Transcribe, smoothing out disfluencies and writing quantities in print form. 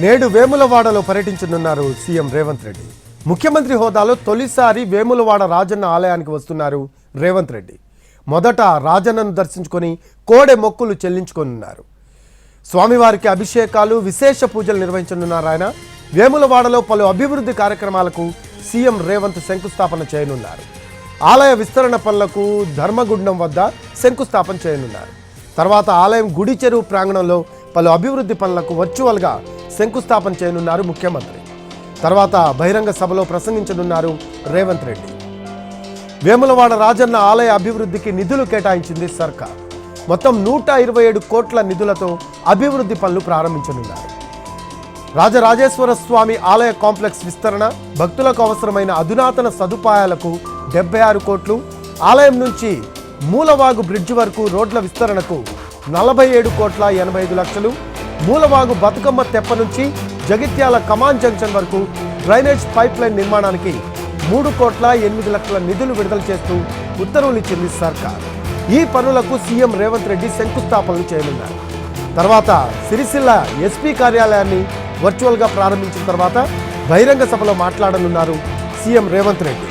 నేడు వేములవాడలో పర్యటించనున్నారు సీఎం రేవంత్ రెడ్డి. ముఖ్యమంత్రి హోదాలో తొలిసారి వేములవాడ రాజన్న ఆలయానికి వస్తున్నారు రేవంత్ రెడ్డి. మొదట రాజన్నను దర్శించుకొని కోడె మొక్కులు చెల్లించుకొనున్నారు. స్వామివారికి అభిషేకాలు, విశేష పూజలు నిర్వహించనున్నారు ఆయన. వేములవాడలో పలు అభివృద్ధి కార్యక్రమాలకు సీఎం రేవంత్ శంకుస్థాపన చేయనున్నారు. ఆలయ విస్తరణ పనులకు ధర్మగుండం వద్ద శంకుస్థాపన చేయనున్నారు. తర్వాత ఆలయం గుడి చెరువు ప్రాంగణంలో పలు అభివృద్ధి పనులకు వర్చువల్గా శంకుస్థాపన చేయనున్నారు ముఖ్యమంత్రి. తర్వాత బహిరంగ సభలో ప్రసంగించనున్నారు రేవంత్ రెడ్డి. వేములవాడ రాజన్న ఆలయ అభివృద్ధికి నిధులు కేటాయించింది సర్కార్. మొత్తం 127 కోట్ల నిధులతో అభివృద్ధి పనులు ప్రారంభించనున్నారు. రాజరాజేశ్వర స్వామి ఆలయ కాంప్లెక్స్ విస్తరణ, భక్తులకు అవసరమైన అధునాతన సదుపాయాలకు 76 కోట్లు, ఆలయం నుంచి మూలవాగు బ్రిడ్జ్ వరకు రోడ్ల విస్తరణకు 47 కోట్ల 85 లక్షలు, మూలవాగు బతుకమ్మ తెప్ప నుంచి జగిత్యాల కమాన్ జంక్షన్ వరకు డ్రైనేజ్ పైప్ లైన్ నిర్మాణానికి 3 కోట్ల 8 లక్షల నిధులు విడుదల చేస్తూ ఉత్తర్వులు ఇచ్చింది సర్కార్. ఈ పనులకు సీఎం రేవంత్ రెడ్డి శంకుస్థాపనలు చేయనున్నారు. తర్వాత సిరిసిల్ల ఎస్పీ కార్యాలయాన్ని వర్చువల్గా ప్రారంభించిన తర్వాత బహిరంగ సభలో మాట్లాడనున్నారు సీఎం రేవంత్ రెడ్డి.